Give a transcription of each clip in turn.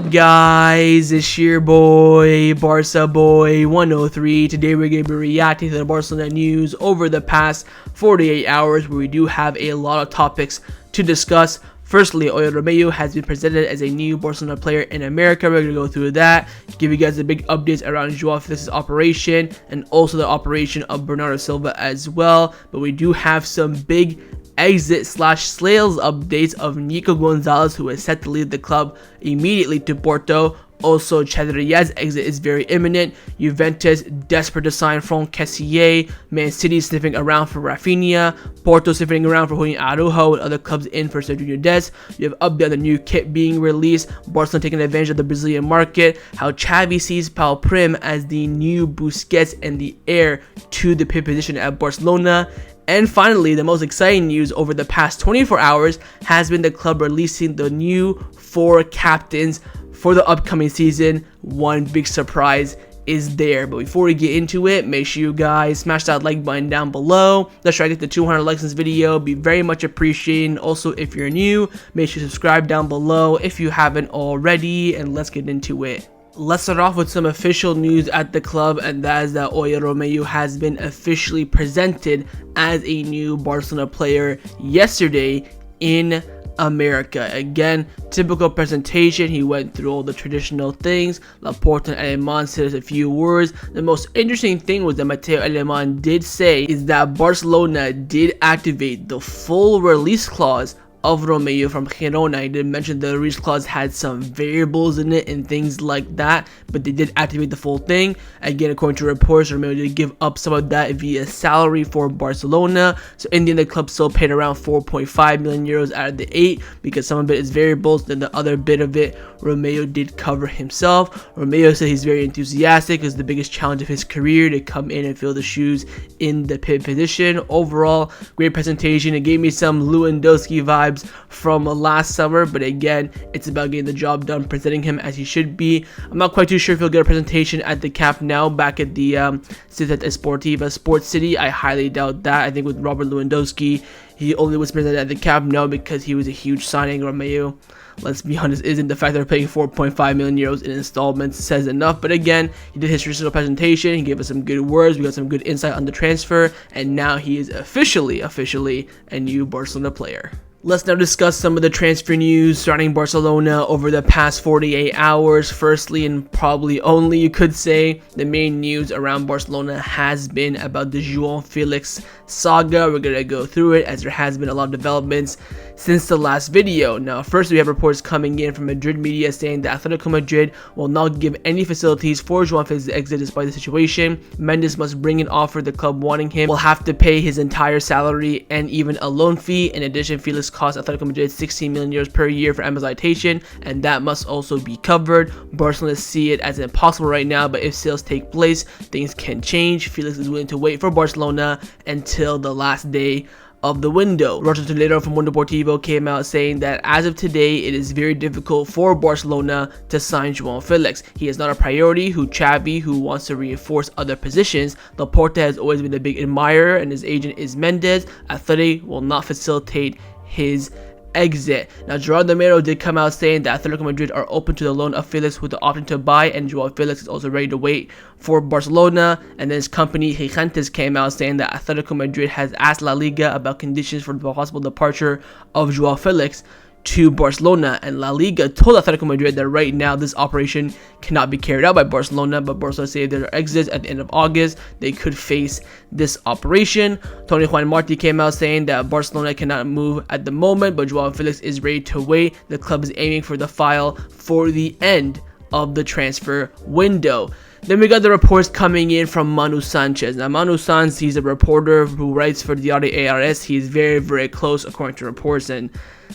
up, guys? It's your boy, Barca Boy 103. Today we're going to be reacting to the Barcelona news over the past 48 hours, where we do have a lot of topics to discuss. Firstly, Oriol Romeu has been presented as a new Barcelona player in America. We're going to go through that, give you guys the big updates around Joao Felix's operation, and also the operation of Bernardo Silva as well. But we do have some big exit/sales updates of Nico Gonzalez, who is set to leave the club immediately to Porto. Also, Chadi Riad's exit is very imminent. Juventus desperate to sign Franck Kessie. Man City sniffing around for Raphinha. Porto sniffing around for Julian Araujo, and other clubs in for Sergino Dest. You have update on the new kit being released. Barcelona taking advantage of the Brazilian market. How Xavi sees Pau Prim as the new Busquets and the heir to the pit position at Barcelona. And finally, the most exciting news over the past 24 hours has been the club releasing the new 4 captains for the upcoming season. One big surprise is there. But before we get into it, make sure you guys smash that like button down below. Let's try to get to 200 likes in this video. Be very much appreciated. Also, if you're new, make sure you subscribe down below if you haven't already. And let's get into it. Let's start off with some official news at the club, and that is that Oriol Romeu has been officially presented as a new Barcelona player yesterday in America. Again, typical presentation. He went through all the traditional things. Laporta and Yamal said a few words. The most interesting thing was that Mateo Yamal did say is that Barcelona did activate the full release clause of Romeu from Girona. He did mention the release clause had some variables in it and things like that, but they did activate the full thing. Again, according to reports, Romeu did give up some of that via salary for Barcelona. So in the end, the club still paid around 4.5 million euros out of the 8, because some of it is variables, then the other bit of it Romeu did cover himself. Romeu said he's very enthusiastic. It's the biggest challenge of his career to come in and fill the shoes in the pit position. Overall, great presentation. It gave me some Lewandowski vibes from last summer, but again, it's about getting the job done, presenting him as he should be. I'm not quite too sure if he'll get a presentation at the Camp Nou back at the Ciutat Esportiva Sports City. I highly doubt that. I think with Robert Lewandowski, he only was presented at the Camp Nou because he was a huge signing. Romeu, let's be honest, isn't. The fact they're paying 4.5 million euros in installments says enough. But again, he did his traditional presentation. He gave us some good words. We got some good insight on the transfer, and now he is officially a new Barcelona player. Let's now discuss some of the transfer news surrounding Barcelona over the past 48 hours. Firstly, and probably only, you could say, the main news around Barcelona has been about the Joao Felix saga. We're going to go through it, as there has been a lot of developments since the last video. Now, first, we have reports coming in from Madrid media saying that Atletico Madrid will not give any facilities for Joao Felix's exit despite the situation. Mendes must bring an offer. The club wanting him will have to pay his entire salary and even a loan fee. In addition, Felix costs Atletico Madrid 16 million euros per year for amortization, and that must also be covered. Barcelona see it as impossible right now, but if sales take place, things can change. Felix is willing to wait for Barcelona until the last day of the window. Roger Toledo from Mundo Deportivo came out saying that as of today, it is very difficult for Barcelona to sign Joao Felix. He is not a priority. Xavi, who wants to reinforce other positions. Laporta has always been a big admirer, and his agent is Mendes. Atleti will not facilitate his exit. Now, Gerard Romero did come out saying that Atletico Madrid are open to the loan of Felix with the option to buy, and Joao Felix is also ready to wait for Barcelona. And then his company Gigantes came out saying that Atletico Madrid has asked La Liga about conditions for the possible departure of Joao Felix to Barcelona, and La Liga told Atletico Madrid that right now this operation cannot be carried out by Barcelona, but Barcelona say their exits at the end of August, they could face this operation. Tony Juan Martí came out saying that Barcelona cannot move at the moment, but Joao Felix is ready to wait. The club is aiming for the file for the end of the transfer window. Then we got the reports coming in from Manu Sanchez. Now, Manu Sanchez, he's a reporter who writes for Diario ARS. He is very, very close, according to reports, and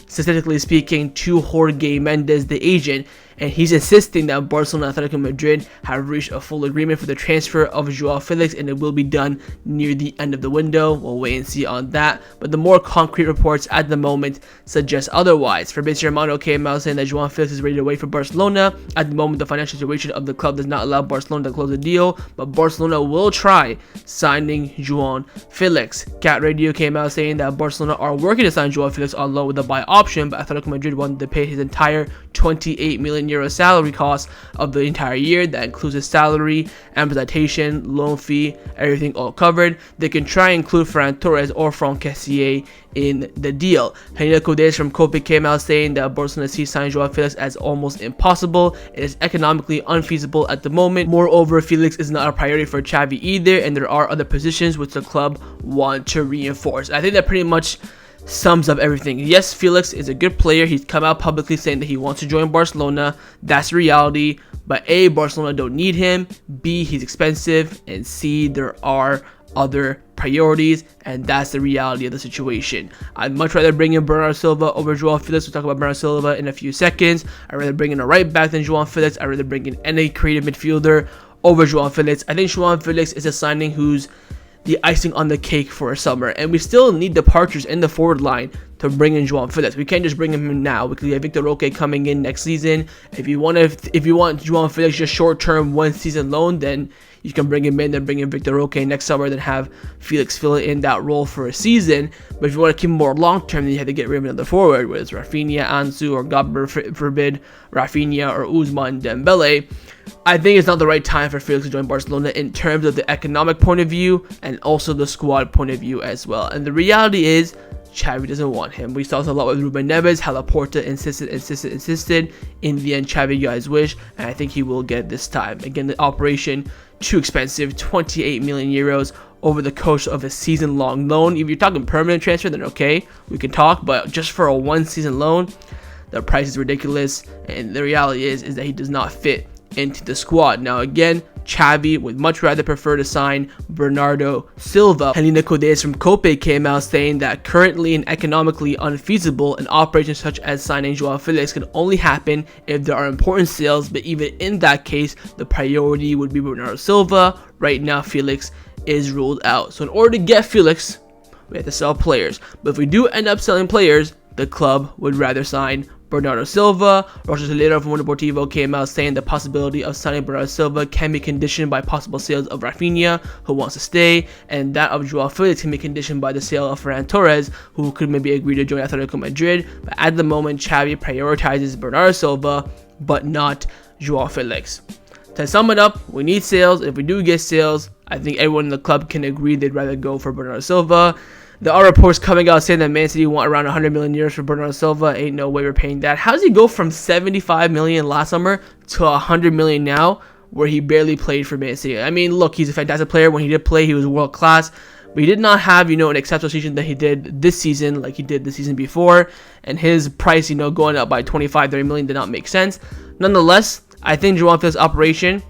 statistically speaking, to Jorge Mendes, the agent, and he's insisting that Barcelona and Atletico Madrid have reached a full agreement for the transfer of Joao Felix, and it will be done near the end of the window. We'll wait and see on that, but the more concrete reports at the moment suggest otherwise. Fabrizio Romaon came out saying that Joao Felix is ready to wait for Barcelona. At the moment, the financial situation of the club does not allow Barcelona to close the deal, but Barcelona will try signing Joao Felix. Cat Radio came out saying that Barcelona are working to sign Joao Felix on loan with a buy option, but Atletico Madrid wanted to pay his entire 28 million million euro salary cost of the entire year. That includes his salary, amortization, loan fee, everything all covered. They can try and include Ferran Torres or Franck Kessie in the deal. Nico Gonzalez from Cope came out saying that Barcelona sees signing Joao Felix as almost impossible. It is economically unfeasible at the moment. Moreover, Felix is not a priority for Xavi either, and there are other positions which the club want to reinforce. I think that pretty much sums up everything. Yes, Felix is a good player. He's come out publicly saying that he wants to join Barcelona. That's the reality. But A, Barcelona don't need him. B, he's expensive. And C, there are other priorities, and that's the reality of the situation. I'd much rather bring in Bernardo Silva over Joao Felix. We'll talk about Bernardo Silva in a few seconds. I'd rather bring in a right back than Joao Felix. I'd rather bring in any creative midfielder over Joao Felix. I think Joao Felix is a signing who's the icing on the cake for a summer, and we still need departures in the forward line to bring in Joao Felix. We can't just bring him in now because we have Victor Roque coming in next season. If you want Joao Felix just short-term 1 season loan, then you can bring him in, then bring in Victor Roque next summer, then have Felix fill in that role for a season. But if you want to keep him more long-term, then you have to get rid of another forward, whether it's Raphinha, Ansu, or God forbid, Raphinha or Ousmane Dembele. I think it's not the right time for Felix to join Barcelona in terms of the economic point of view and also the squad point of view as well. And the reality is, Xavi doesn't want him. We saw this a lot with Ruben Neves. How Laporta insisted. In the end, Xavi got his wish, and I think he will get it this time. Again, the operation, too expensive, 28 million euros over the course of a season-long loan. If you're talking permanent transfer, then okay, we can talk. But just for a 1 season loan, the price is ridiculous. And the reality is that he does not fit into the squad. Now, again, Xavi would much rather prefer to sign Bernardo Silva. And Nico Gonzalez from Cope came out saying that currently and economically unfeasible, an operation such as signing Joao Felix can only happen if there are important sales, but even in that case, the priority would be Bernardo Silva. Right now, Felix is ruled out. So in order to get Felix, we have to sell players. But if we do end up selling players, the club would rather sign Bernardo Silva. Roger Solera from Deportivo came out saying the possibility of signing Bernardo Silva can be conditioned by possible sales of Raphinha, who wants to stay, and that of Joao Felix can be conditioned by the sale of Ferran Torres, who could maybe agree to join Atletico Madrid. But at the moment, Xavi prioritizes Bernardo Silva, but not Joao Felix. To sum it up, we need sales. If we do get sales, I think everyone in the club can agree they'd rather go for Bernardo Silva. There are reports coming out saying that Man City want around 100 million euros for Bernardo Silva. Ain't no way we're paying that. How does he go from 75 million last summer to 100 million now, where he barely played for Man City? I mean, look, he's a fantastic player. When he did play, he was world class. But he did not have, an exceptional season that he did this season, like he did the season before. And his price, going up by 25-30 million did not make sense. Nonetheless, I think Joao Felix operation,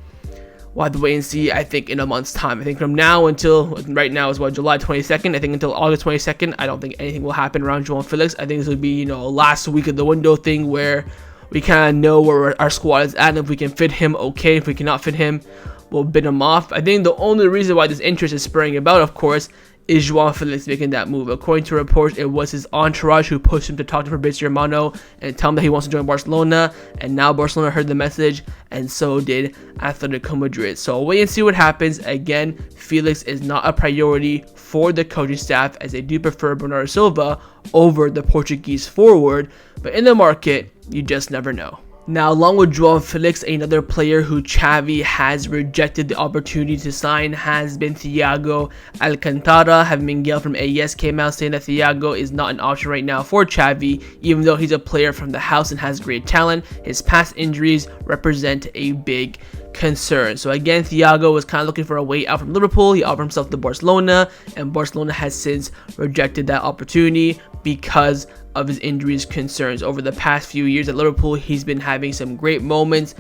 we'll have to wait and see, I think, in a month's time. I think from now until, right now is July 22nd. I think until August 22nd, I don't think anything will happen around Joao Felix. I think this would be, last week of the window thing where we kind of know where our squad is at. And if we can fit him, okay. If we cannot fit him, we'll bid him off. I think the only reason why this interest is spurring about, of course, is Joao Felix making that move. According to reports, it was his entourage who pushed him to talk to Fabrizio Romaon and tell him that he wants to join Barcelona. And now Barcelona heard the message, and so did Atletico Madrid. So we'll wait and see what happens. Again, Felix is not a priority for the coaching staff, as they do prefer Bernardo Silva over the Portuguese forward. But in the market, you just never know. Now, along with Joao Felix, another player who Xavi has rejected the opportunity to sign has been Thiago Alcantara. Having Miguel from AES came out saying that Thiago is not an option right now for Xavi, even though he's a player from the house and has great talent. His past injuries represent a big concern. So again, Thiago was kind of looking for a way out from Liverpool. He offered himself to Barcelona, and Barcelona has since rejected that opportunity because of his injuries concerns. Over the past few years at Liverpool, he's been having some great moments,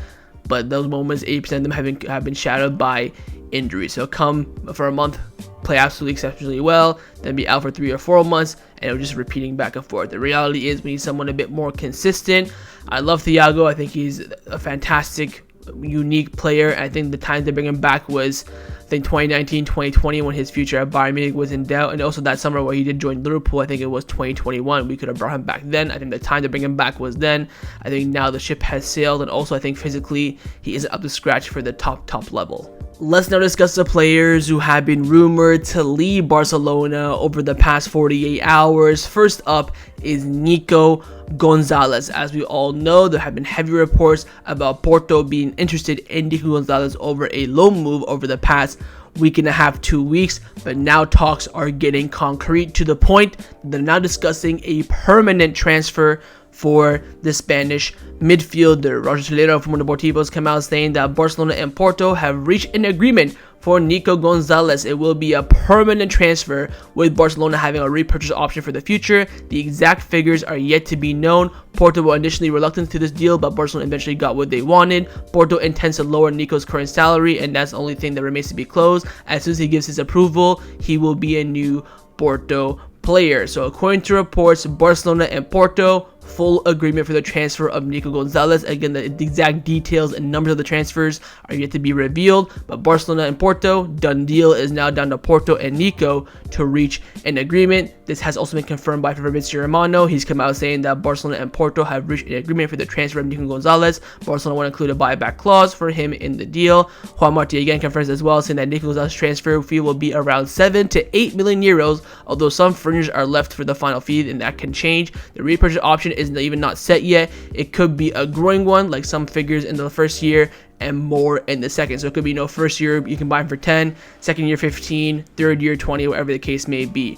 but those moments, 80% of them have been shadowed by injuries. So come for a month, play absolutely exceptionally well, then be out for 3 or 4 months, and it was just repeating back and forth. The reality is we need someone a bit more consistent. I love Thiago. I think he's a fantastic, unique player. I think the time to bring him back was, 2019, 2020, when his future at Bayern Munich was in doubt, and also that summer where he did join Liverpool. I think it was 2021. We could have brought him back then. I think the time to bring him back was then. I think now the ship has sailed, and also I think physically he isn't up to scratch for the top level. Let's now discuss the players who have been rumored to leave Barcelona over the past 48 hours. First up is Nico Gonzalez. As we all know, there have been heavy reports about Porto being interested in Nico Gonzalez over a loan move over the past week and a half, 2 weeks, but now talks are getting concrete to the point that they're now discussing a permanent transfer for the Spanish midfielder. Roger Solero from Deportivo has come out saying that Barcelona and Porto have reached an agreement for Nico Gonzalez. It will be a permanent transfer, with Barcelona having a repurchase option for the future. The exact figures are yet to be known. Porto were initially reluctant to this deal, but Barcelona eventually got what they wanted. Porto intends to lower Nico's current salary, and that's the only thing that remains to be closed. As soon as he gives his approval, he will be a new Porto player. So according to reports, Barcelona and Porto full agreement for the transfer of Nico Gonzalez. Again, the exact details and numbers of the transfers are yet to be revealed, but Barcelona and Porto, done deal, is now down to Porto and Nico to reach an agreement. This has also been confirmed by Fabrizio Romaon. He's come out saying that Barcelona and Porto have reached an agreement for the transfer of Nico Gonzalez. Barcelona will include a buyback clause for him in the deal. Juan Martí again confirms as well, saying that Nico Gonzalez's transfer fee will be around 7 to 8 million euros, although some fringes are left for the final fee, and that can change. The repurchase option is even not set yet. It could be a growing one, like some figures in the first year and more in the second. So it could be, first year you can buy him for 10, second year 15, third year 20, whatever the case may be.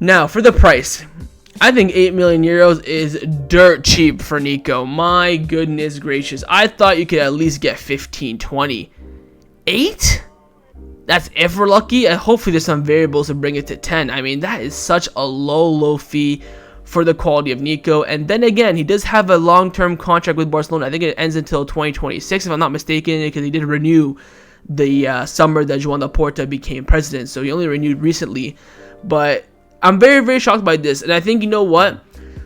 Now for the price, I think 8 million euros is dirt cheap for Nico. My goodness gracious, I thought you could at least get 15, 20. 8? That's if we're lucky, and hopefully there's some variables to bring it to 10. I mean, that is such a low fee for the quality of Nico. And then again, he does have a long-term contract with Barcelona. I think it ends until 2026, if I'm not mistaken, because he did renew the summer that Joan Laporta became president. So he only renewed recently. But I'm very shocked by this. And I think, you know what?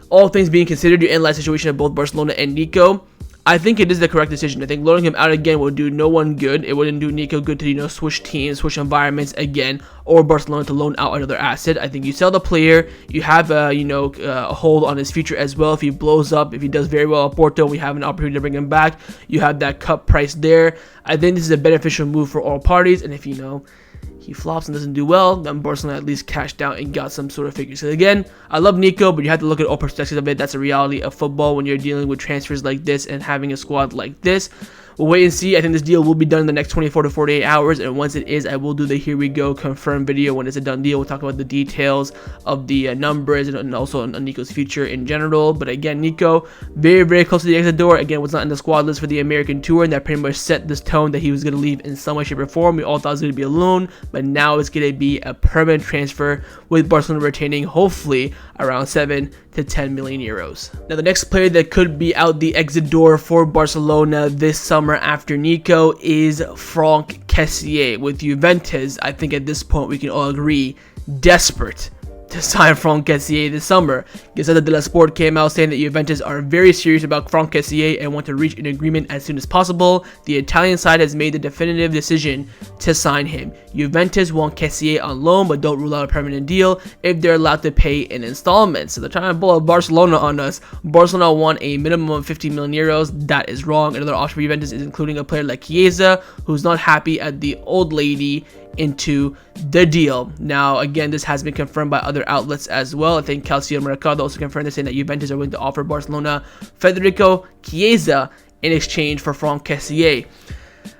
All things being considered, your in-line situation of both Barcelona and Nico, I think it is the correct decision. I think loaning him out again will do no one good. It wouldn't do Nico good to, switch teams, switch environments again, or Barcelona to loan out another asset. I think you sell the player, you have a hold on his future as well. If he blows up, if he does very well at Porto, we have an opportunity to bring him back. You have that cut price there. I think this is a beneficial move for all parties, and if he flops and doesn't do well, then Barcelona at least cashed out and got some sort of figures. So again, I love Nico, but you have to look at all perspectives of it. That's a reality of football when you're dealing with transfers like this and having a squad like this. We'll wait and see. I think this deal will be done in the next 24 to 48 hours, and once it is, I will do the here we go confirm video when it's a done deal. We'll talk about the details of the numbers and also on Nico's future in general. But again, Nico, very close to the exit door. Again, was not in the squad list for the American tour, and that pretty much set this tone that he was going to leave in some way, shape, or form. We all thought it was going to be a loan, but now it's going to be a permanent transfer, with Barcelona retaining hopefully around 7 to 10 million euros. Now the next player that could be out the exit door for Barcelona this summer after Nico is Franck Kessie with Juventus. I think at this point we can all agree, desperate to sign Franck Kessie this summer. Gazzetta dello Sport came out saying that Juventus are very serious about Franck Kessie and want to reach an agreement as soon as possible. The Italian side has made the definitive decision to sign him. Juventus want Kessie on loan, but don't rule out a permanent deal if they're allowed to pay in installments. So they're trying to pull out Barcelona on us. Barcelona want a minimum of 50 million euros. That is wrong. Another option for Juventus is including a player like Chiesa, who's not happy at the old lady, into the deal. Now again, this has been confirmed by other outlets as well. I think Calcio Mercado also confirmed this, saying that Juventus are willing to offer Barcelona Federico Chiesa in exchange for Franck Kessie.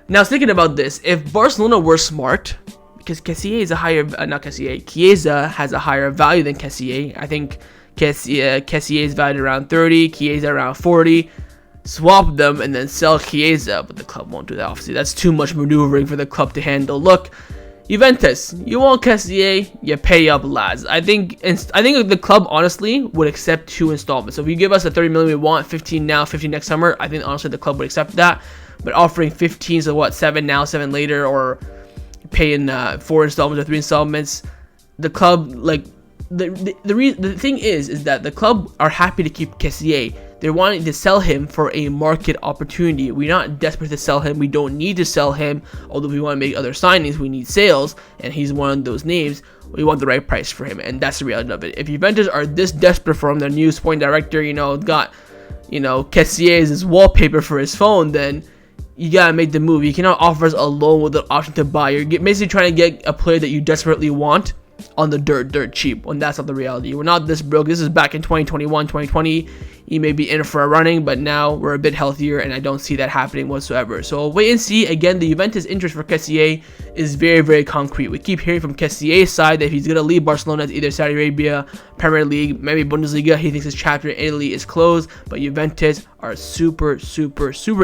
Now thinking about this, if Barcelona were smart, because Kessie is a higher, Chiesa has a higher value than Kessie. I think Kessie is valued around 30, Chiesa around 40. Swap them and then sell Chiesa, but the club won't do that. Obviously, that's too much maneuvering for the club to handle. Look, Juventus, you want Kessie, you pay up, lads. I think the club honestly would accept 2 installments. So if you give us the 30 million we want, 15 now, 15 next summer, I think honestly the club would accept that. But offering 15, so what, 7 now, 7 later, or paying 4 installments or 3 installments, the club, like, the thing is that the club are happy to keep Kessie. They're wanting to sell him for a market opportunity. We're not desperate to sell him. We don't need to sell him. Although we want to make other signings, we need sales, and he's one of those names. We want the right price for him, and that's the reality of it. If Juventus are this desperate for him, their new sporting director, got, Kessie as his wallpaper for his phone, then you gotta make the move. You cannot offer us a loan with an option to buy. You're basically trying to get a player that you desperately want on the dirt cheap, when that's not the reality. We're not this broke. This is back in 2021, 2020. You may be in for a running, but now we're a bit healthier, and I don't see that happening whatsoever. So wait and see. Again, the Juventus interest for Kessie is very, very concrete. We keep hearing from Kessie's side that he's going to leave Barcelona to either Saudi Arabia, Premier League, maybe Bundesliga. He thinks his chapter in Italy is closed, but Juventus are super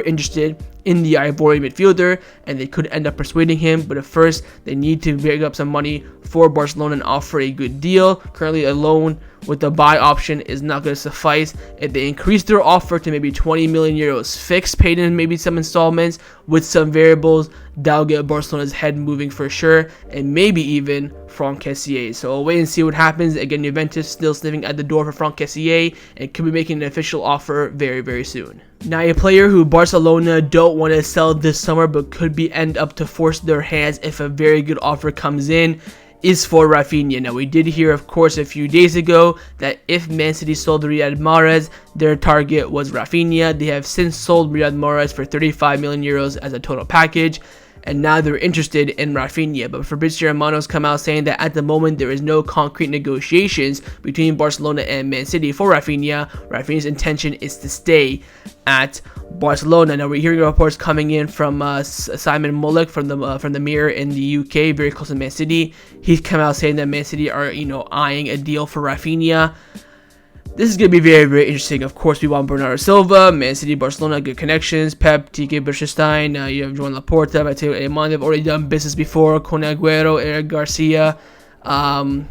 interested in the Ivorian midfielder, and they could end up persuading him. But at first, they need to bring up some money for Barcelona and offer a good deal. Currently, a loan with the buy option is not going to suffice. If they increase their offer to maybe 20 million euros fixed, paid in maybe some installments with some variables, that'll get Barcelona's head moving for sure, and maybe even Franck Kessie. So we'll wait and see what happens. Again, Juventus still sniffing at the door for Franck Kessie and could be making an official offer very, very soon. Now, a player who Barcelona don't want to sell this summer but could be end up to force their hands if a very good offer comes in is for Raphinha. Now, we did hear, of course, a few days ago that if Man City sold Riyad Mahrez, their target was Raphinha. They have since sold Riyad Mahrez for 35 million euros as a total package, and now they're interested in Raphinha. But Fabrizio Romaon has come out saying that at the moment there is no concrete negotiations between Barcelona and Man City for Raphinha. Raphinha's intention is to stay at Barcelona. Now, we're hearing reports coming in from Simon Mullock from the Mirror in the UK, very close to Man City. He's come out saying that Man City are eyeing a deal for Raphinha. This is going to be very, very interesting. Of course, we want Bernardo Silva, Man City, Barcelona, good connections. Pep, TK Berchestein, you have Joan Laporta, Matteo Alemán. They've already done business before. Con Agüero, Eric Garcia, Ferran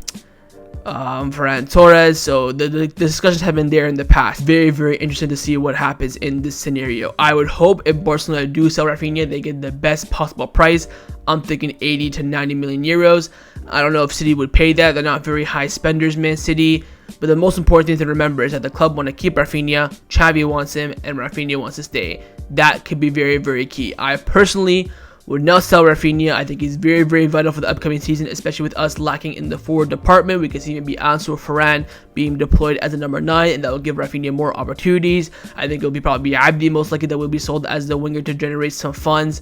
Torres. So the discussions have been there in the past. Very, very interesting to see what happens in this scenario. I would hope if Barcelona do sell Raphinha, they get the best possible price. I'm thinking 80 to 90 million euros. I don't know if City would pay that. They're not very high spenders, Man City. But the most important thing to remember is that the club want to keep Raphinha, Xavi wants him, and Raphinha wants to stay. That could be very, very key. I personally would not sell Raphinha. I think he's very, very vital for the upcoming season, especially with us lacking in the forward department. We could see maybe Ansu Ferran being deployed as a number 9, and that will give Raphinha more opportunities. I think it will be probably Abdi most likely that will be sold as the winger to generate some funds.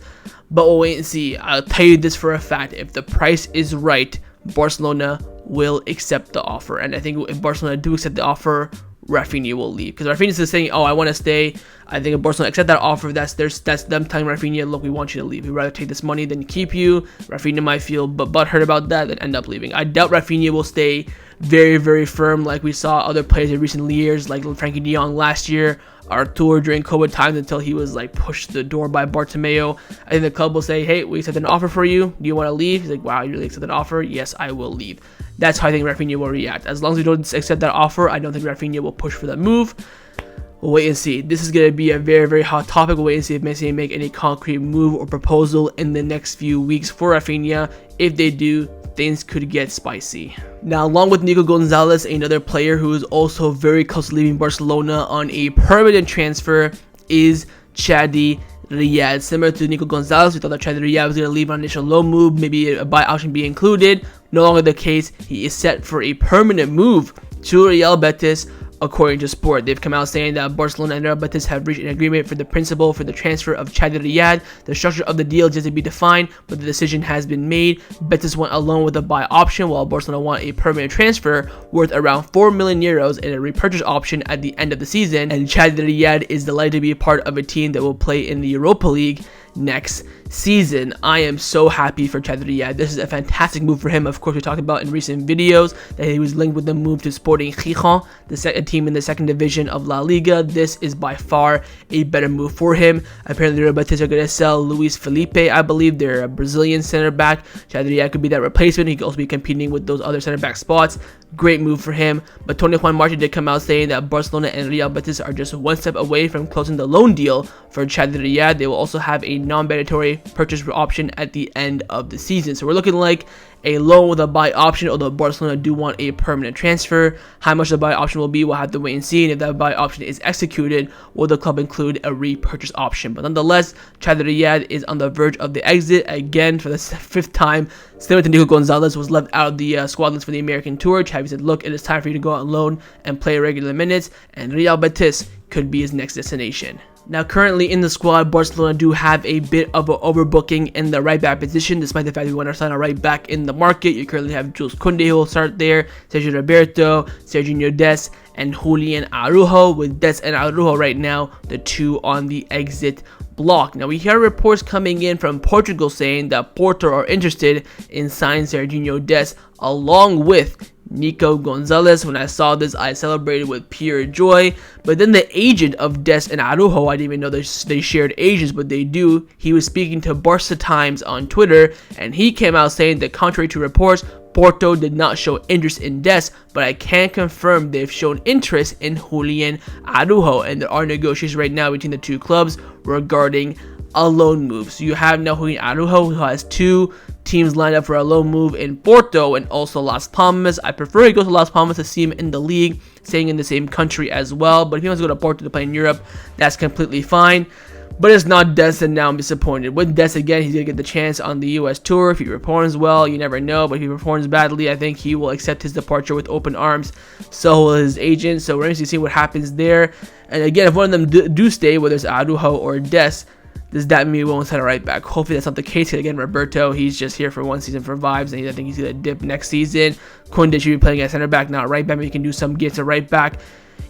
But we'll wait and see. I'll tell you this for a fact. If the price is right, Barcelona will accept the offer. And I think if Barcelona do accept the offer, Raphinha will leave, because Raphinha is saying, "Oh, I want to stay." I think if Barcelona accept that offer, that's them telling Raphinha, "Look, we want you to leave. We'd rather take this money than keep you." Raphinha might feel butthurt about that and end up leaving. I doubt Raphinha will stay very, very firm like we saw other players in recent years, like Frankie de Jong last year, Artur during COVID times, until he was like pushed to the door by Bartomeu. I think the club will say, "Hey, we accepted an offer for you. Do you want to leave?" He's like, "Wow, you really accepted an offer? Yes, I will leave." That's how I think Raphinha will react. As long as we don't accept that offer, I don't think Raphinha will push for that move. We'll wait and see. This is going to be a very, very hot topic. We'll wait and see if Man City make any concrete move or proposal in the next few weeks for Raphinha. If they do, things could get spicy. Now, along with Nico Gonzalez, another player who is also very close to leaving Barcelona on a permanent transfer is Chadi Riad. Similar to Nico Gonzalez, we thought that Chadi Riad was going to leave on initial loan move, maybe a buy option be included. No longer the case. He is set for a permanent move to Real Betis, according to Sport. They've come out saying that Barcelona and Real Betis have reached an agreement for the principle for the transfer of Chadi Riad. The structure of the deal is yet to be defined, but the decision has been made. Betis went alone with a buy option, while Barcelona want a permanent transfer worth around 4 million euros and a repurchase option at the end of the season. And Chadi Riad is delighted to be a part of a team that will play in the Europa League next season. I am so happy for Chadi Riad. This is a fantastic move for him. Of course, we talked about in recent videos that he was linked with the move to Sporting Gijón, the second team in the second division of La Liga. This is by far a better move for him. Apparently, Real Betis are going to sell Luis Felipe. I believe they're a Brazilian center back. Chadi Riad could be that replacement. He could also be competing with those other center back spots. Great move for him. But Tony Juan Martin did come out saying that Barcelona and Real Betis are just one step away from closing the loan deal for Chadi Riad. They will also have a non-mandatory purchase option at the end of the season. So we're looking like a loan with a buy option, although Barcelona do want a permanent transfer. How much the buy option will be, we'll have to wait and see. And if that buy option is executed, will the club include a repurchase option? But nonetheless, Chadi Riad is on the verge of the exit again for the 5th time. Similar to Nico Gonzalez, was left out of the squad list for the American tour. Xavi said, "Look, it is time for you to go on loan and play regular minutes," and Real Betis could be his next destination. Now, currently in the squad, Barcelona do have a bit of an overbooking in the right back position, despite the fact we want to sign a right back in the market. You currently have Jules Koundé who will start there, Sergio Roberto, Sergino, Dest, and Julian Araujo, with Dest and Araujo right now the two on the exit block. Now, we hear reports coming in from Portugal saying that Porto are interested in signing Sergino Dest along with Nico Gonzalez. When I saw this, I celebrated with pure joy. But then the agent of Dest and Araujo, I didn't even know they shared agents, but they do. He was speaking to Barca Times on Twitter, and he came out saying that contrary to reports, Porto did not show interest in Dest, but I can confirm they've shown interest in Julian Araujo, and there are negotiations right now between the two clubs regarding a loan move. So you have now Julian Araujo, who has two teams lined up for a loan move in Porto and also Las Palmas. I prefer he goes to Las Palmas to see him in the league, staying in the same country as well. But if he wants to go to Porto to play in Europe, that's completely fine. But it's not Dest, and now I'm disappointed. With Dest, again, he's going to get the chance on the US tour. If he performs well, you never know. But if he performs badly, I think he will accept his departure with open arms. So will his agent. So we're going to see what happens there. And again, if one of them do stay, whether it's Araujo or Dest, does that mean we won't send a right back? Hopefully that's not the case. Again, Roberto, he's just here for one season for vibes, and I think he's going to dip next season. Koundé should be playing at center back, not right back. Maybe you can do some gets to right back.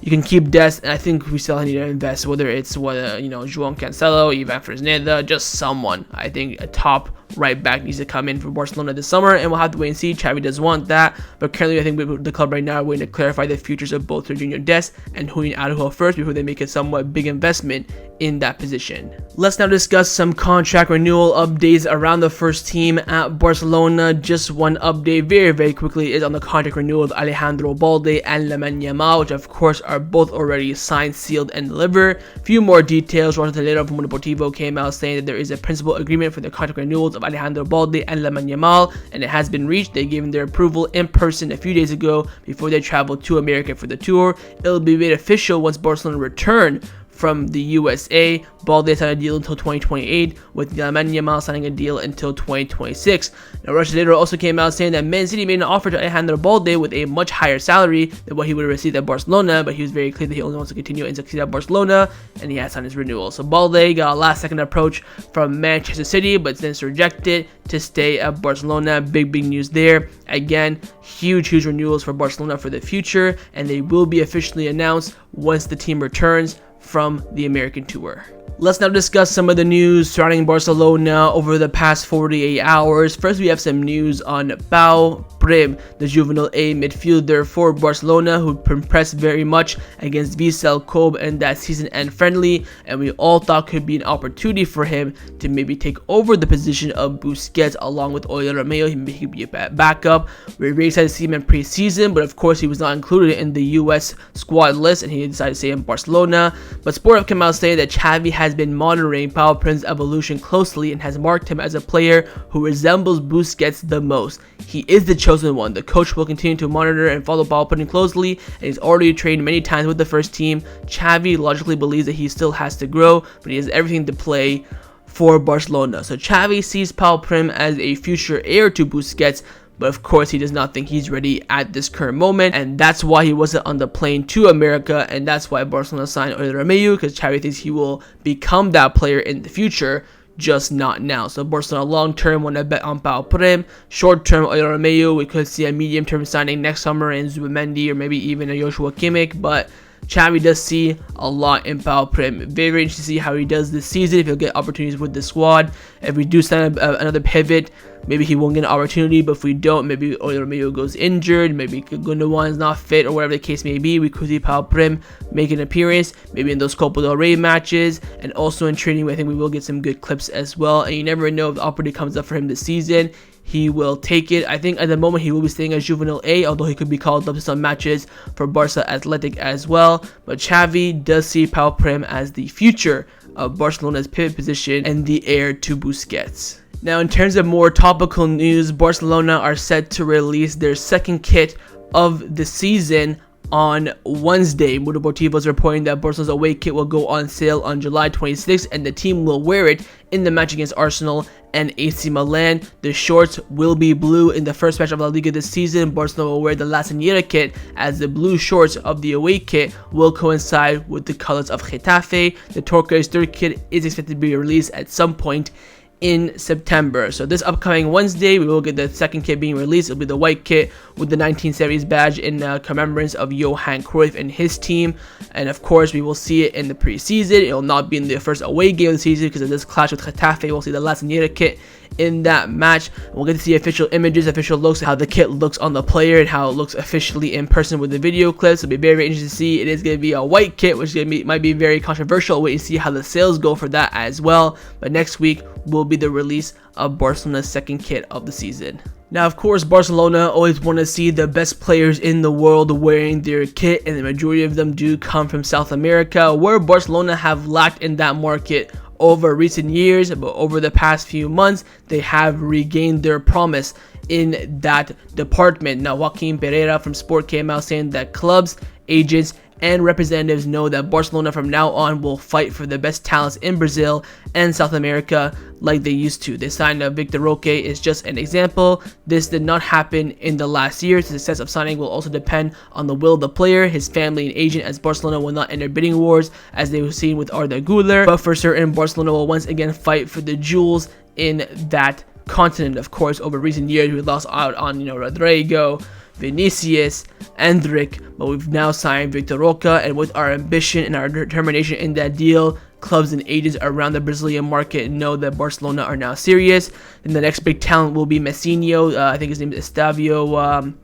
You can keep Dest, and I think we still need to invest, whether it's Joao Cancelo, Ivan Fresneda, just someone. I think a top right back needs to come in for Barcelona this summer, and we'll have to wait and see. Xavi does want that, but currently I think the club right now are waiting to clarify the futures of both Sergino Dest and Julian Araujo first before they make a somewhat big investment in that position. Let's now discuss some contract renewal updates around the first team at Barcelona. Just one update very quickly is on the contract renewal of Alejandro Balde and Lamine Yamal, which of course are both already signed, sealed, and delivered. Few more details. Roger Telero from Mundo Deportivo came out saying that there is a principal agreement for the contract renewals of Alejandro Balde and Lamine Yamal, and it has been reached. They gave them their approval in person a few days ago before they traveled to America for the tour. It'll be made official once Barcelona return from the USA. Balde signed a deal until 2028, with Lamine Yamal signing a deal until 2026. Now, Roger Telero also came out saying that Man City made an offer to Alejandro Balde with a much higher salary than what he would have received at Barcelona, but he was very clear that he only wants to continue and succeed at Barcelona, and he has signed his renewal. So Balde got a last-second approach from Manchester City, but since rejected to stay at Barcelona. Big news there. Again, huge renewals for Barcelona for the future, and they will be officially announced once the team returns from the American tour. Let's now discuss some of the news surrounding Barcelona over the past 48 hours. First, we have some news on Pau Prim, the Juvenile A midfielder for Barcelona, who impressed very much against Vissel Kobe in that season-end friendly, and we all thought could be an opportunity for him to maybe take over the position of Busquets along with Oriol Romeu. He could be a backup. We're very excited to see him in preseason, but of course he was not included in the US squad list, and he decided to stay in Barcelona. But Sport have come out saying that Xavi has been monitoring Pau Prim's evolution closely and has marked him as a player who resembles Busquets the most. He is the chosen one. The coach will continue to monitor and follow Pau Prim closely, and he's already trained many times with the first team. Xavi logically believes that he still has to grow, but he has everything to play for Barcelona. So Xavi sees Pau Prim as a future heir to Busquets, but of course he does not think he's ready at this current moment, and that's why he wasn't on the plane to America, and that's why Barcelona signed Oriol Romeu, because Xavi thinks he will become that player in the future, just not now. So Barcelona long term want to bet on Pau Prim. Short term, Oriol Romeu, we could see a medium term signing next summer in Zubimendi or maybe even a Joshua Kimmich, but Xavi does see a lot in Pau Prim. Very interesting to see how he does this season, if he'll get opportunities with the squad. If we do sign another pivot, maybe he won't get an opportunity, but if we don't, maybe Oriol Romeu goes injured, maybe Gundogan is not fit, or whatever the case may be, we could see Pau Prim make an appearance, maybe in those Copa del Rey matches, and also in training. I think we will get some good clips as well, and you never know if the opportunity comes up for him this season. He will take it. I think at the moment he will be staying as Juvenile A, although he could be called up to some matches for Barca Athletic as well. But Xavi does see Pau Prim as the future of Barcelona's pivot position and the heir to Busquets. Now, in terms of more topical news, Barcelona are set to release their second kit of the season on Wednesday. Mundo Deportivo is reporting that Barcelona's away kit will go on sale on July 26th, and the team will wear it in the match against Arsenal and AC Milan. The shorts will be blue in the first match of La Liga this season. Barcelona will wear the La Señora kit, as the blue shorts of the away kit will coincide with the colors of Getafe. The Turkish third kit is expected to be released at some point in September. So this upcoming Wednesday, we will get the second kit being released. It'll be the white kit with the 1970s badge in commemorance of Johan Cruyff and his team. And of course, we will see it in the preseason. It will not be in the first away game of the season because of this clash with Getafe. We'll see the La Señora kit in that match. We'll get to see official images, official looks, how the kit looks on the player and how it looks officially in person with the video clips. It'll be very, very interesting to see. It is going to be a white kit, which might be very controversial. Wait and see how the sales go for that as well. But next week will be the release of Barcelona's second kit of the season. Now, of course, Barcelona always want to see the best players in the world wearing their kit, and the majority of them do come from South America, where Barcelona have lacked in that market over recent years. But over the past few months, they have regained their promise in that department. Now, Joaquin Pereira from Sport came out saying that clubs, agents, and representatives know that Barcelona from now on will fight for the best talents in Brazil and South America like they used to. They signed Victor Roque is just an example. This did not happen in the last year. The success of signing will also depend on the will of the player, his family, and agent, as Barcelona will not enter bidding wars as they were seen with Arda Güler. But for certain, Barcelona will once again fight for the jewels in that continent. Of course, over recent years, we lost out on Rodrigo, Vinicius, Endrick, but we've now signed Victor Roque, and with our ambition and our determination in that deal, clubs and agents around the Brazilian market know that Barcelona are now serious. And the next big talent will be Messinho. I think his name is Estavio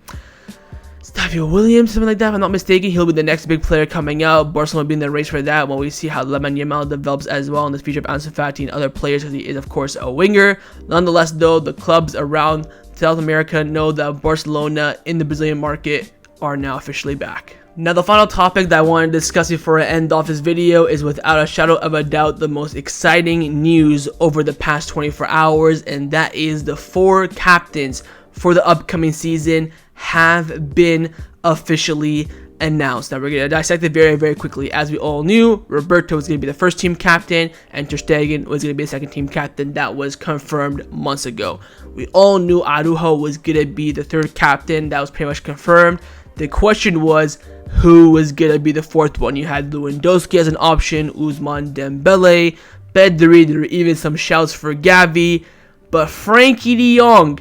Williams, something like that, if I'm not mistaken. He'll be the next big player coming out. Barcelona will be in the race for that when we see how Yamal develops as well in the future of Ansu Fati and other players, because he is, of course, a winger. Nonetheless, though, the clubs around South America know that Barcelona in the Brazilian market are now officially back. Now, the final topic that I want to discuss before I end off this video is, without a shadow of a doubt, the most exciting news over the past 24 hours, and that is the 4 captains for the upcoming season have been officially announced. Now, we're going to dissect it very, very quickly. As we all knew, Roberto was going to be the first team captain, and Ter Stegen was going to be the second team captain. That was confirmed months ago. We all knew Araujo was going to be the third captain. That was pretty much confirmed. The question was, who was going to be the fourth one? You had Lewandowski as an option, Ousmane Dembele, Pedri, there were even some shouts for Xavi, but Frankie de Jong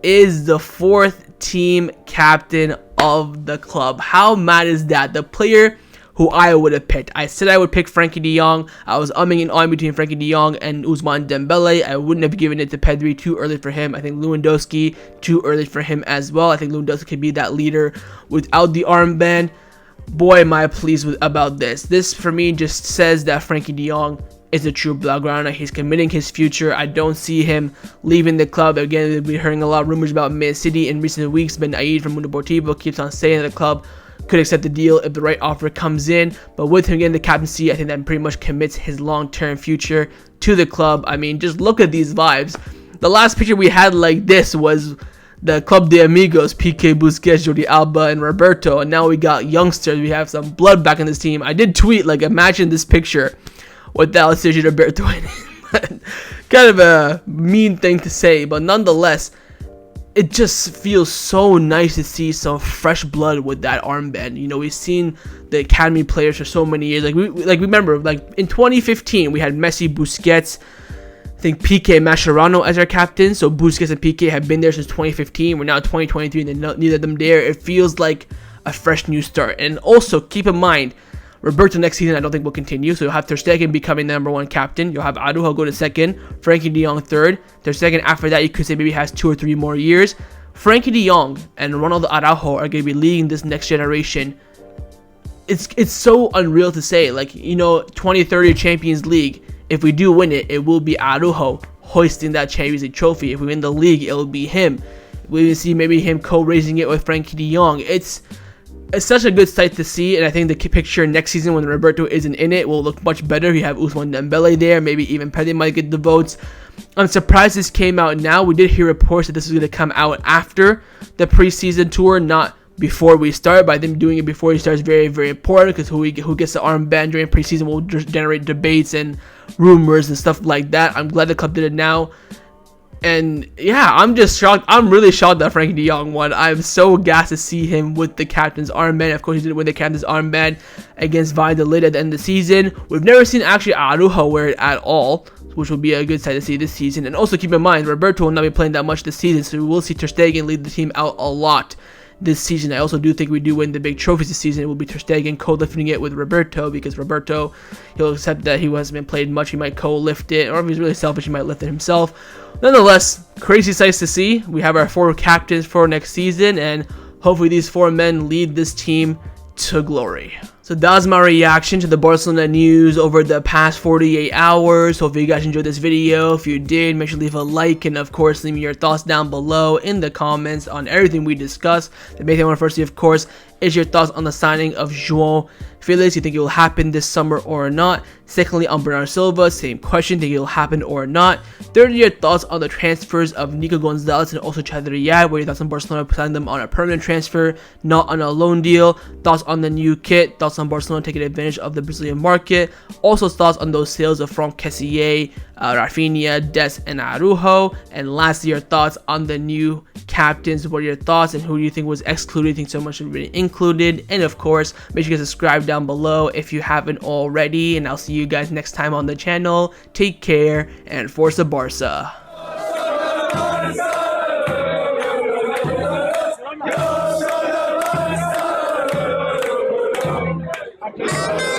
is the fourth team captain of the club. How mad is that? The player who I would have picked. I said I would pick Frankie de Jong. I was umming and ahhing between Frankie de Jong and Ousmane Dembele. I wouldn't have given it to Pedri, too early for him. I think Lewandowski, too early for him as well. I think Lewandowski could be that leader without the armband. Boy, am I pleased about this. This, for me, just says that Frankie de Jong is a true Blaugrana. He's committing his future. I don't see him leaving the club. Again, we've been hearing a lot of rumors about Man City in recent weeks. Ben Aid from Mundo Deportivo keeps on saying that the club could accept the deal if the right offer comes in. But with him getting the captaincy, I think that pretty much commits his long-term future to the club. I mean, just look at these vibes. The last picture we had like this was the Club de Amigos, Piqué, Busquets, Jordi Alba, and Roberto. And now we got youngsters. We have some blood back in this team. I did tweet, like, imagine this picture without Sergio Roberto in it. Kind of a mean thing to say, but nonetheless, it just feels so nice to see some fresh blood with that armband. You know, we've seen the academy players for so many years. Remember, in 2015, we had Messi, Busquets, I think Piqué, Mascherano as our captain. So Busquets and Piqué have been there since 2015. We're now 2023 and neither of them there. It feels like a fresh new start. And also, keep in mind, Roberto next season I don't think will continue. So you'll have Ter Stegen becoming the #1 captain. You'll have Araujo go to second. Frankie de Jong third. Ter Stegen after that, you could say maybe has 2 or 3 more years. Frankie de Jong and Ronaldo Araujo are going to be leading this next generation. It's so unreal to say. 2030 Champions League. If we do win it, it will be Araujo hoisting that Champions League trophy. If we win the league, it will be him. We will see maybe him co-raising it with Frankie de Jong. It's such a good sight to see, and I think the picture next season when Roberto isn't in it will look much better. You have Ousmane Dembele there, maybe even Pedri might get the votes. I'm surprised this came out now. We did hear reports that this was going to come out after the preseason tour, not before we start, but I think doing it before he starts is very, very important, because who gets the armband during preseason will just generate debates and rumors and stuff like that. I'm glad the club did it now. And yeah, I'm just shocked. I'm really shocked that Frankie de Jong won. I'm so gassed to see him with the captain's armband. Of course, he didn't win the captain's armband against Valladolid at the end of the season. We've never seen actually Araujo wear it at all, which will be a good sight to see this season. And also keep in mind, Roberto will not be playing that much this season, so we will see Ter Stegen lead the team out a lot this season. I also do think we do win the big trophies this season. It will be Ter Stegen co-lifting it with Roberto, because Roberto, he'll accept that he hasn't been played much. He might co-lift it, or if he's really selfish, he might lift it himself. Nonetheless, crazy sights to see. We have our 4 captains for next season, and hopefully these 4 men lead this team to glory. So that was my reaction to the Barcelona news over the past 48 hours. Hopefully you guys enjoyed this video. If you did, make sure to leave a like, and of course leave me your thoughts down below in the comments on everything we discussed. The main thing I want to first see, of course, is your thoughts on the signing of Joao Felix. You think it will happen this summer or not? Secondly, on Bernardo Silva, same question, think it will happen or not? Thirdly, your thoughts on the transfers of Nico Gonzalez and also Chadi Riad. What are your thoughts on Barcelona signing them on a permanent transfer, not on a loan deal? Thoughts on the new kit? Thoughts on Barcelona taking advantage of the Brazilian market? Also thoughts on those sales of Franck Kessie, Raphinha, Dest, and Araujo? And lastly, your thoughts on the new captains. What are your thoughts, and who do you think was excluded? You think so much should be included? And of course, make sure you guys subscribe down below if you haven't already, and I'll see you guys next time on the channel. Take care, and Forza Barca. Yeah.